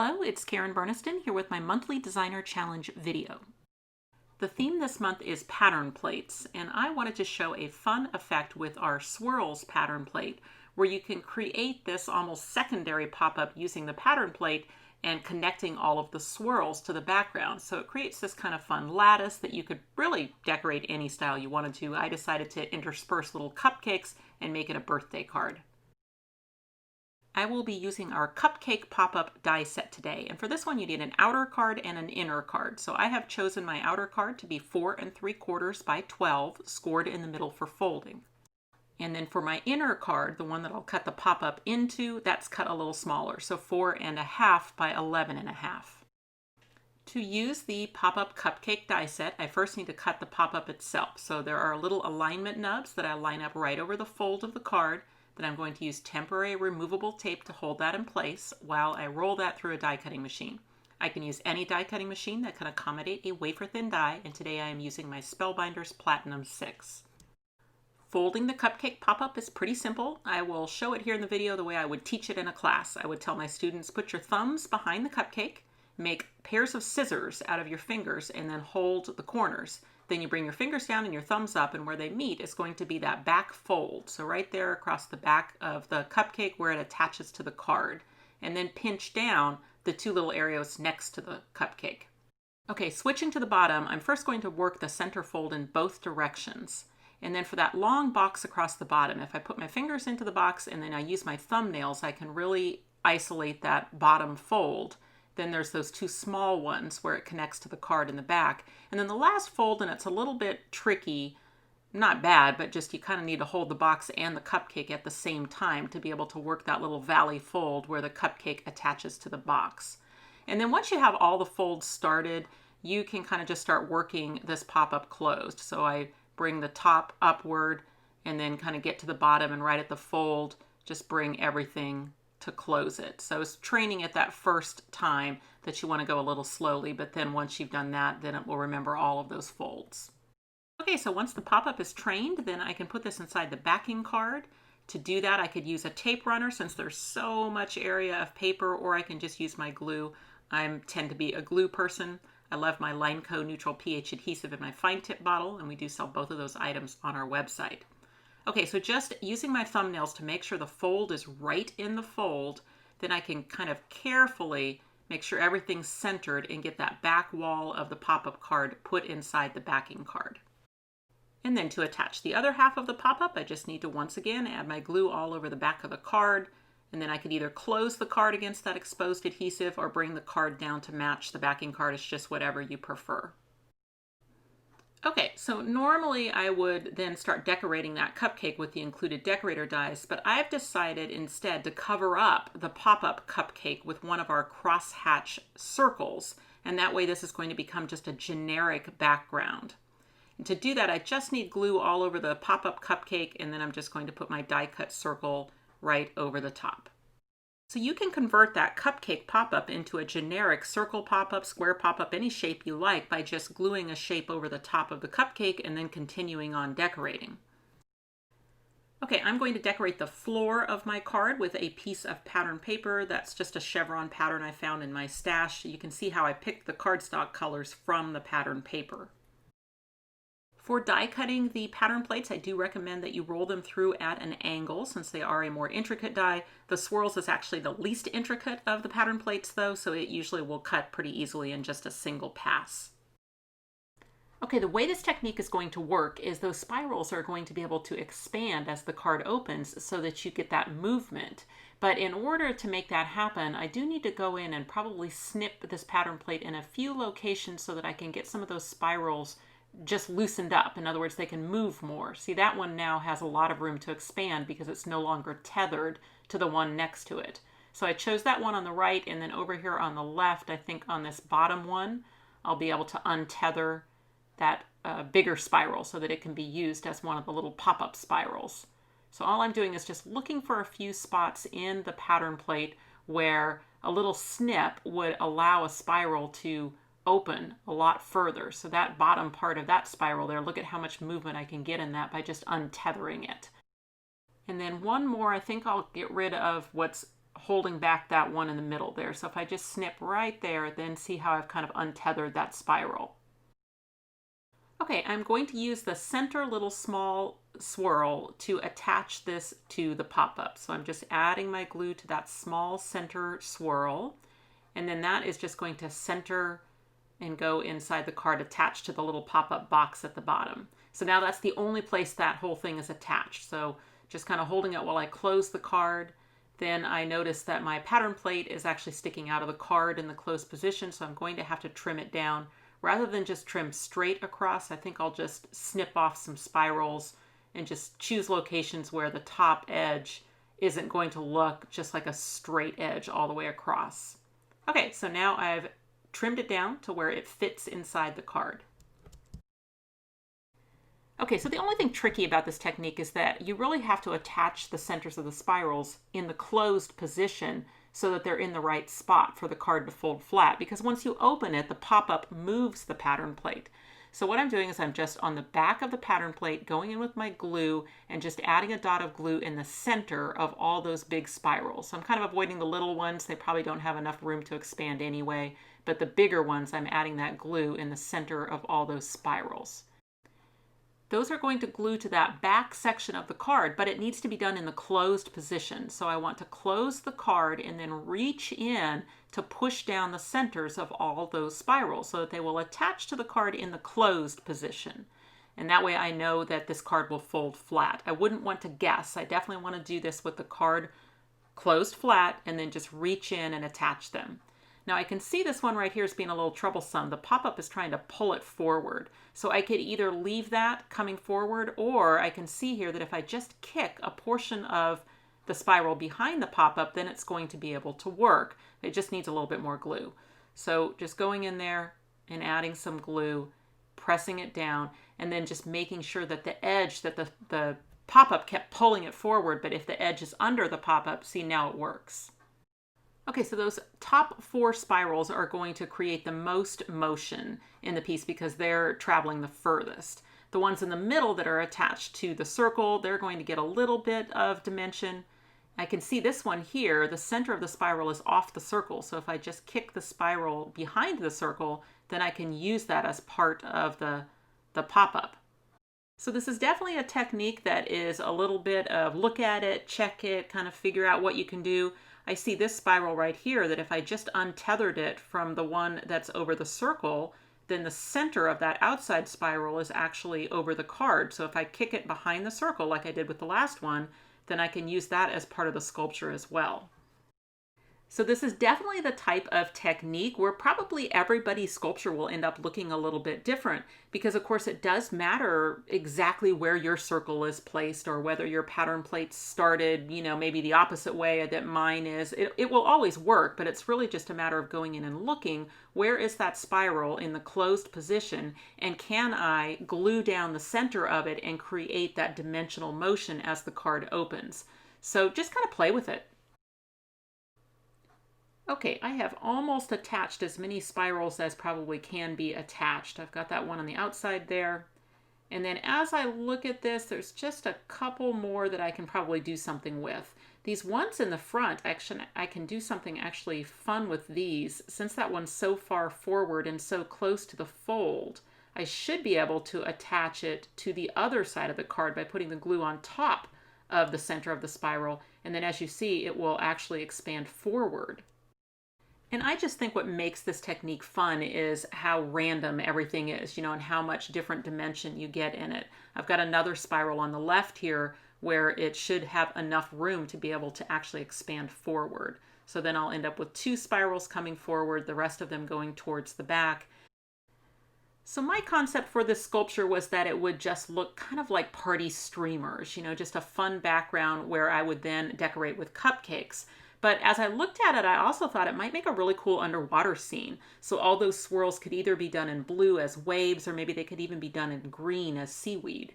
Hello, it's Karen Burniston here with my monthly designer challenge video. The theme this month is pattern plates, and I wanted to show a fun effect with our Swirls Pattern Plate where you can create this almost secondary pop-up using the pattern plate and connecting all of the swirls to the background. So it creates this kind of fun lattice that you could really decorate any style you wanted to. I decided to intersperse little cupcakes and make it a birthday card. I will be using our Cupcake Pop-Up Die Set today, and for this one you need an outer card and an inner card. So I have chosen my outer card to be 4 3/4 by 12, scored in the middle for folding. And then for my inner card, the one that I'll cut the pop-up into, that's cut a little smaller, so 4 1/2 by 11 1/2. To use the pop-up cupcake die set, I first need to cut the pop-up itself. So there are little alignment nubs that I line up right over the fold of the card. Then I'm going to use temporary removable tape to hold that in place while I roll that through a die cutting machine. I can use any die cutting machine that can accommodate a wafer thin die, and today I am using my Spellbinders Platinum 6. Folding the cupcake pop-up is pretty simple. I will show it here in the video the way I would teach it in a class. I would tell my students, put your thumbs behind the cupcake, make pairs of scissors out of your fingers, and then hold the corners. Then you bring your fingers down and your thumbs up, and where they meet is going to be that back fold. So right there across the back of the cupcake where it attaches to the card. And then pinch down the two little areas next to the cupcake. Okay, switching to the bottom, I'm first going to work the center fold in both directions. And then for that long box across the bottom, if I put my fingers into the box and then I use my thumbnails, I can really isolate that bottom fold. Then there's those two small ones where it connects to the card in the back. And then the last fold, and it's a little bit tricky, not bad, but just you kind of need to hold the box and the cupcake at the same time to be able to work that little valley fold where the cupcake attaches to the box. And then once you have all the folds started, you can kind of just start working this pop-up closed. So I bring the top upward and then kind of get to the bottom, and right at the fold, just bring everything to close it. So it's training it that first time that you want to go a little slowly, but then once you've done that, then it will remember all of those folds. Okay, so once the pop-up is trained, then I can put this inside the backing card. To do that, I could use a tape runner since there's so much area of paper, or I can just use my glue. I tend to be a glue person. I love my LINECO neutral pH adhesive in my fine tip bottle, and we do sell both of those items on our website. Okay, so just using my thumbnails to make sure the fold is right in the fold, then I can kind of carefully make sure everything's centered and get that back wall of the pop-up card put inside the backing card. And then to attach the other half of the pop-up, I just need to once again add my glue all over the back of the card, and then I could either close the card against that exposed adhesive or bring the card down to match the backing card. It's just whatever you prefer. Okay, so normally I would then start decorating that cupcake with the included decorator dies, but I've decided instead to cover up the pop-up cupcake with one of our Crosshatch circles, and that way this is going to become just a generic background. And to do that, I just need glue all over the pop-up cupcake, and then I'm just going to put my die cut circle right over the top. So you can convert that cupcake pop-up into a generic circle pop-up, square pop-up, any shape you like by just gluing a shape over the top of the cupcake and then continuing on decorating. Okay, I'm going to decorate the floor of my card with a piece of pattern paper. That's just a chevron pattern I found in my stash. You can see how I picked the cardstock colors from the pattern paper. For die cutting the pattern plates, I do recommend that you roll them through at an angle since they are a more intricate die. The swirls is actually the least intricate of the pattern plates though, so it usually will cut pretty easily in just a single pass. Okay, the way this technique is going to work is those spirals are going to be able to expand as the card opens so that you get that movement. But in order to make that happen, I do need to go in and probably snip this pattern plate in a few locations so that I can get some of those spirals just loosened up. In other words, they can move more. See, that one now has a lot of room to expand because it's no longer tethered to the one next to it. So I chose that one on the right, and then over here on the left, I think on this bottom one, I'll be able to untether that bigger spiral so that it can be used as one of the little pop-up spirals. So all I'm doing is just looking for a few spots in the pattern plate where a little snip would allow a spiral to open a lot further. So that bottom part of that spiral there, look at how much movement I can get in that by just untethering it. And then one more, I think I'll get rid of what's holding back that one in the middle there. So if I just snip right there, then see how I've kind of untethered that spiral. Okay, I'm going to use the center little small swirl to attach this to the pop-up. So I'm just adding my glue to that small center swirl, and then that is just going to center and go inside the card attached to the little pop-up box at the bottom. So now that's the only place that whole thing is attached. So just kind of holding it while I close the card. Then I notice that my pattern plate is actually sticking out of the card in the closed position, so I'm going to have to trim it down. Rather than just trim straight across, I think I'll just snip off some spirals and just choose locations where the top edge isn't going to look just like a straight edge all the way across. Okay, so now I've trimmed it down to where it fits inside the card. Okay, so the only thing tricky about this technique is that you really have to attach the centers of the spirals in the closed position so that they're in the right spot for the card to fold flat, because once you open it, the pop-up moves the pattern plate. So what I'm doing is I'm just on the back of the pattern plate going in with my glue and just adding a dot of glue in the center of all those big spirals. So I'm kind of avoiding the little ones. They probably don't have enough room to expand anyway, but the bigger ones, I'm adding that glue in the center of all those spirals. Those are going to glue to that back section of the card, but it needs to be done in the closed position. So I want to close the card and then reach in to push down the centers of all those spirals so that they will attach to the card in the closed position. And that way I know that this card will fold flat. I wouldn't want to guess. I definitely want to do this with the card closed flat and then just reach in and attach them. Now I can see this one right here is being a little troublesome. The pop-up is trying to pull it forward. So I could either leave that coming forward, or I can see here that if I just kick a portion of the spiral behind the pop-up, then it's going to be able to work. It just needs a little bit more glue. So just going in there and adding some glue, pressing it down, and then just making sure that the edge, that the pop-up kept pulling it forward, but if the edge is under the pop-up, see, now it works. Okay, so those top 4 spirals are going to create the most motion in the piece because they're traveling the furthest. The ones in the middle that are attached to the circle, they're going to get a little bit of dimension. I can see this one here, the center of the spiral is off the circle. So if I just kick the spiral behind the circle, then I can use that as part of the pop-up. So this is definitely a technique that is a little bit of look at it, check it, kind of figure out what you can do. I see this spiral right here that if I just untethered it from the one that's over the circle, then the center of that outside spiral is actually over the card. So if I kick it behind the circle like I did with the last one, then I can use that as part of the sculpture as well. So this is definitely the type of technique where probably everybody's sculpture will end up looking a little bit different because of course it does matter exactly where your circle is placed or whether your pattern plate started, maybe the opposite way that mine is. It will always work, but it's really just a matter of going in and looking where is that spiral in the closed position and can I glue down the center of it and create that dimensional motion as the card opens. So just kind of play with it. Okay, I have almost attached as many spirals as probably can be attached. I've got that one on the outside there. And then as I look at this, there's just a couple more that I can probably do something with. These ones in the front, actually, I can do something actually fun with these. Since that one's so far forward and so close to the fold, I should be able to attach it to the other side of the card by putting the glue on top of the center of the spiral. And then as you see, it will actually expand forward. And I just think what makes this technique fun is how random everything is, and how much different dimension you get in it. I've got another spiral on the left here where it should have enough room to be able to actually expand forward. So then I'll end up with 2 spirals coming forward, the rest of them going towards the back. So my concept for this sculpture was that it would just look kind of like party streamers, just a fun background where I would then decorate with cupcakes. But as I looked at it, I also thought it might make a really cool underwater scene. So all those swirls could either be done in blue as waves, or maybe they could even be done in green as seaweed.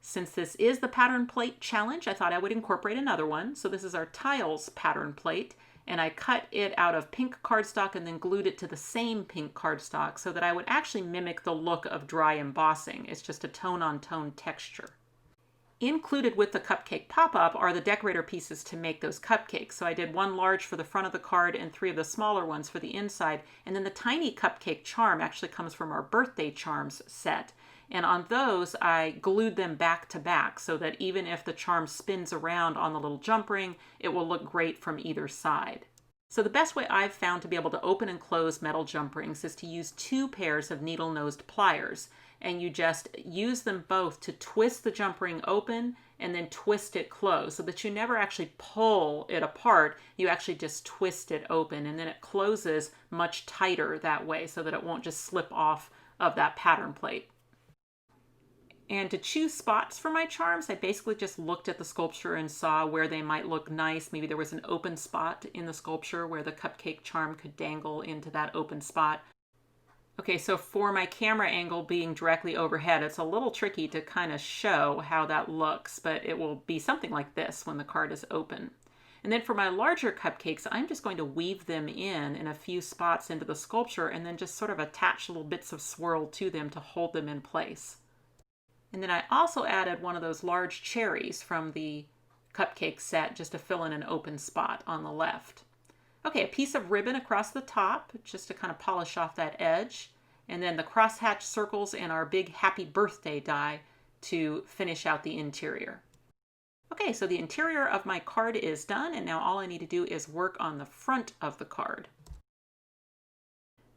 Since this is the pattern plate challenge, I thought I would incorporate another one. So this is our tiles pattern plate, and I cut it out of pink cardstock and then glued it to the same pink cardstock so that I would actually mimic the look of dry embossing. It's just a tone-on-tone texture. Included with the Cupcake Pop-Up are the decorator pieces to make those cupcakes. So I did one large for the front of the card and 3 of the smaller ones for the inside. And then the tiny cupcake charm actually comes from our birthday charms set. And on those, I glued them back to back so that even if the charm spins around on the little jump ring, it will look great from either side. So the best way I've found to be able to open and close metal jump rings is to use 2 pairs of needle-nosed pliers. And you just use them both to twist the jump ring open and then twist it closed so that you never actually pull it apart. You actually just twist it open, and then it closes much tighter that way so that it won't just slip off of that pattern plate. And to choose spots for my charms, I basically just looked at the sculpture and saw where they might look nice. Maybe there was an open spot in the sculpture where the cupcake charm could dangle into that open spot. Okay, so for my camera angle being directly overhead, it's a little tricky to kind of show how that looks, but it will be something like this when the card is open. And then for my larger cupcakes, I'm just going to weave them in a few spots into the sculpture and then just sort of attach little bits of swirl to them to hold them in place. And then I also added one of those large cherries from the cupcake set just to fill in an open spot on the left. Okay, a piece of ribbon across the top just to kind of polish off that edge. And then the crosshatch circles and our big happy birthday die to finish out the interior. Okay, so the interior of my card is done, and now all I need to do is work on the front of the card.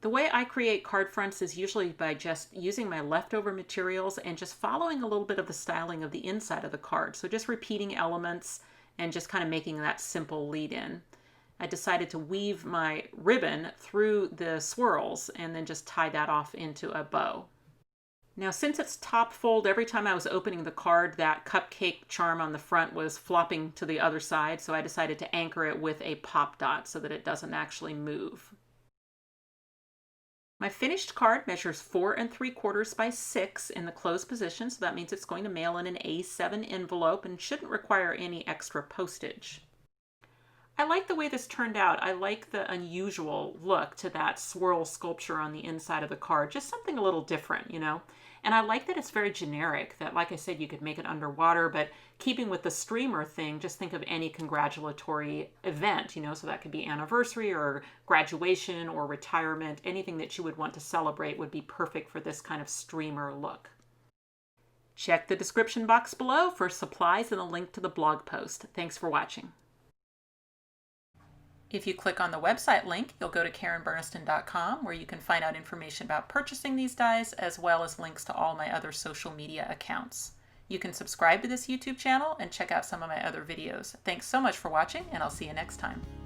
The way I create card fronts is usually by just using my leftover materials and just following a little bit of the styling of the inside of the card. So just repeating elements and just kind of making that simple lead-in. I decided to weave my ribbon through the swirls and then just tie that off into a bow. Now, since it's top fold, every time I was opening the card, that cupcake charm on the front was flopping to the other side, so I decided to anchor it with a pop dot so that it doesn't actually move. My finished card measures 4 3/4 by 6 in the closed position, so that means it's going to mail in an A7 envelope and shouldn't require any extra postage. I like the way this turned out. I like the unusual look to that swirl sculpture on the inside of the card. Just something a little different, you know? And I like that it's very generic, that like I said, you could make it underwater, but keeping with the streamer thing, just think of any congratulatory event, you know? So that could be anniversary or graduation or retirement. Anything that you would want to celebrate would be perfect for this kind of streamer look. Check the description box below for supplies and a link to the blog post. Thanks for watching. If you click on the website link, you'll go to KarenBurniston.com, where you can find out information about purchasing these dies, as well as links to all my other social media accounts. You can subscribe to this YouTube channel and check out some of my other videos. Thanks so much for watching, and I'll see you next time.